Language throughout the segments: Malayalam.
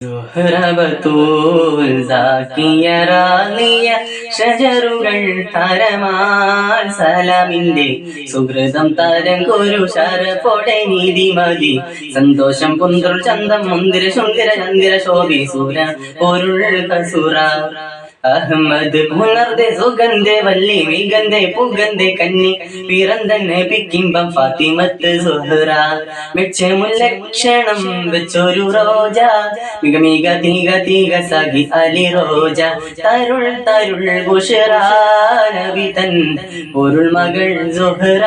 സുഹ്റബത്തൂൽ സാക്കിയ റാളിയ ഷജറുകൾ തരമാൽ സലാമിന്റെ സുഹൃതം തരം കുരു ശരപ്പൊടെ നീതിമതി സന്തോഷം പുന്ത്രുൾ ചന്തം മുന്തിര സുന്ദര ചന്ദിര ശോഭി സൂര പൊരുൾ കസുറ അഹമ്മദ് പുണർതെ സുഗന്ധെ വല്ലി മികന്ധെ പുഗന്ധെ കന്നി പിറന്തന്നെ പിക്കിമ്പം ഫാത്തിമത്ത് സുഹ്റ മെച്ചമുല്ലക്ഷണം വെച്ചൊരു റോജ മിക മിക തീക തീക സഖി അലി റോജ തരുൾ തരുൾ ബുഷ്റ നബി തൻ പൊരുൾ മകൾ സുഹ്റ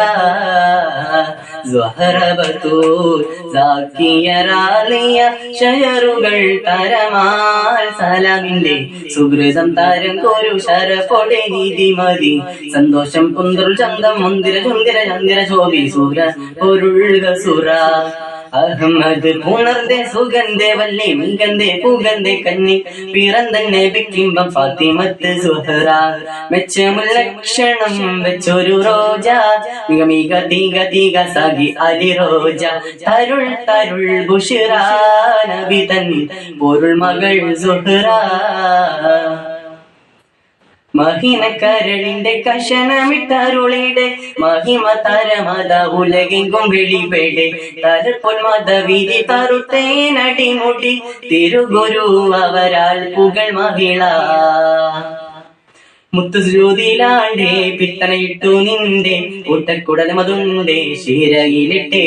സുഹ്റബത്തൂൽ സാക്കിയ റാളിയ ഷജറുകൾ തരമാൽ സലാമിന്റെ സുഹൃതം താരം കോരു ശരപ്പൊടെ നീതിമതി സന്തോഷം പുന്ത്രുൾ ചന്തം മുന്തിര ചുന്തിര ചന്ദിര ശോഭി സൂര പൊരുൾ കസുറ അഹമ്മദ് പുണർതെ സുഗന്ധെ വല്ലി മികന്ധെ പുഗന്ധെ കന്നി പിറന്തന്നെ പിക്കിമ്പം ഫാത്തിമത്ത് സുഹ്റ മെച്ചമുല്ലക്ഷണം വെച്ചൊരു റോജ മിക മിക തീക തീക സഖി അലി റോജ തരുൾ തരുൾ ബുഷ്റ നബി തൻ പൊരുൾ മകൾ സുഹ്റ മഹിമക്കരളിന്റെ കഷണമിട്ടരുളിടെ മഹിമ തരമത ഉലകെങ്കും വെളിപെടെ തരപ്പൊൽ മതവിധി തറുത്തേനടിമുടി തിരുഗുരു അവരാൽ പുകൾ മഹിള മുത്തുജ്യോതിലാണ്ടേ പിത്തനയിട്ടു നിന്റെ കൂട്ടക്കുടൽ മതുണ്ടേ ശീരയിലിട്ടേ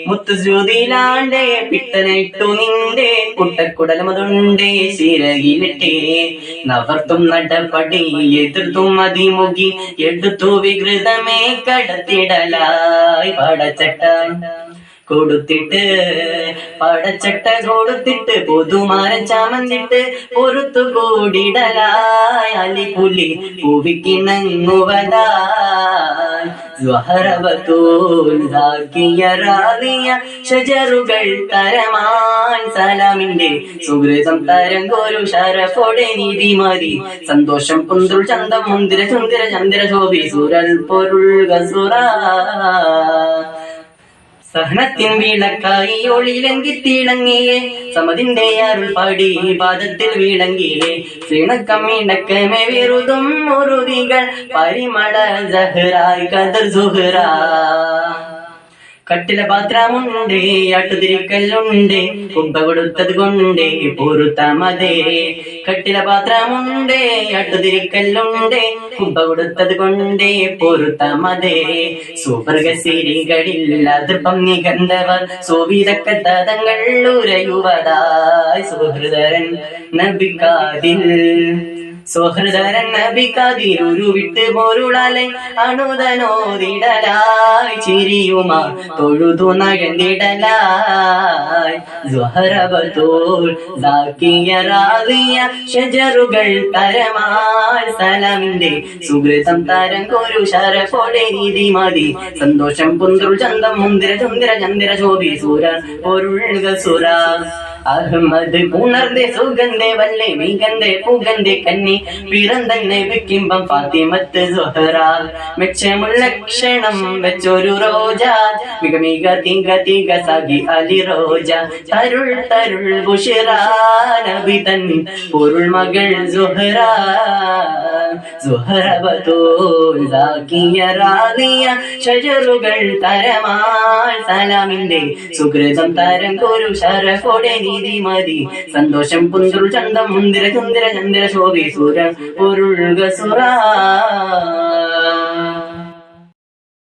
മുത്തുജ്യോതിലാണ്ടേ പിത്തനയിട്ടു നിന്റെ കൂട്ടക്കുടൽ മതുണ്ടേ ശീരയിലിട്ടേ നവർത്തും നടപടി എതിർത്തും മതിമുകി എടുത്തു വികൃതമേ കടത്തിടലായി പടച്ചട്ട കൊടുത്തിട്ട് പടച്ചട്ട കൊടുത്തിട്ട് പൊതുമാരൻ ചമന്നിട്ട് പൊറുത്തു കൂടിടലായി അലിപുലി പൂവിക്കിണങ്ങുവതായി സുഹ്റബത്തൂൽ സാക്കിയ റാളിയ ഷജറുകൾ തരമാൻ സലാമിന്റെ സുഹൃതം തരം കോരു ശരപ്പൊടെ നീതിമതി സന്തോഷം പുന്ത്രുൾ ചന്തം മുന്തിര ചുന്തിര ചന്ദിര ശോഭി സൂരൽ പൊരുൾ കസുറ സഹനത്തിൻ വിളക്കായി ഒളിലങ്കി തിളങ്ങിയേ സമതിന്റെ അരുൾ പാടി പാദത്തിൽ വിളങ്ങിയേ സീണക്കമ്മീണ്ടക്കമേ വെറുതും മുറുതികൾ പരിമള സഹ്റായി കദർ സുഹ്റ കട്ടില പാത്രമുണ്ടേ അട്ടുതിരിക്കല്ലുണ്ടേ കുമ്പ കൊടുത്തത് കൊണ്ടേ പൊറുത്തമതേ കട്ടില പാത്രമുണ്ടേ അട്ടുതിരിക്കല്ലുണ്ടേ കുമ്പ കൊടുത്തത് കൊണ്ടേ പൊറുത്തമതേ സുവർഗസിരികളിൽ അതിർപ്പം നികന്തവർ സോവിതക്കത്തതങ്ങൾ ഉരയുവതായി സുഹൃദരൻ നബിക്കാതിൽ സുഹൃദരൻ നബിക്കാതിരൊരു വിട്ട് പൊരുളാലെ അണുതനോദിടലായി ചിരിയുമാ തൊഴുതു നഴന്നിടലായി സുഹ്റബത്തൂൽ സാക്കിയ റാളിയ ഷജറുകൾ തരമാൽ സലാമിന്റെ സുഹൃതം തരം കോരു ശരപ്പൊടെ നീതിമതി സന്തോഷം പുന്ത്രുൾ ചന്തം മുന്തിര ചുന്തിര ചന്ദിര ശോഭി സൂര പൊരുൾ കസുറ അഹമ്മദ് പുണർതെ സുഗന്ധെ വല്ലെ മികന്ധെ പുഗന്ധെ കന്നി പിറന്തന്നെ വിക്കിമ്പം ഫാത്തിമത്ത് സുഹ്റ മെച്ചമുല്ലക്ഷണം വെച്ചൊരു റോജ മിക മിക തീക തീക സഖി അലി റോജ തരുൾ തരുൾ ബുഷ്റ നബി തൻ പൊരുൾ മകൾ സുഹ്റ സുഹ്റബത്തൂൽ സാക്കിയ റാളിയ ഷജറുകൾ തരമാൽ സലാമിന്റെ സുഹൃതം തരം കോരു ശരപ്പൊടെ നീതിമതി സന്തോഷം പുന്ത്രുൾ ചന്തം മുന്തിര ചുന്തിര ചന്ദിര ശോഭി സൂര പൊരുൾ കസുറ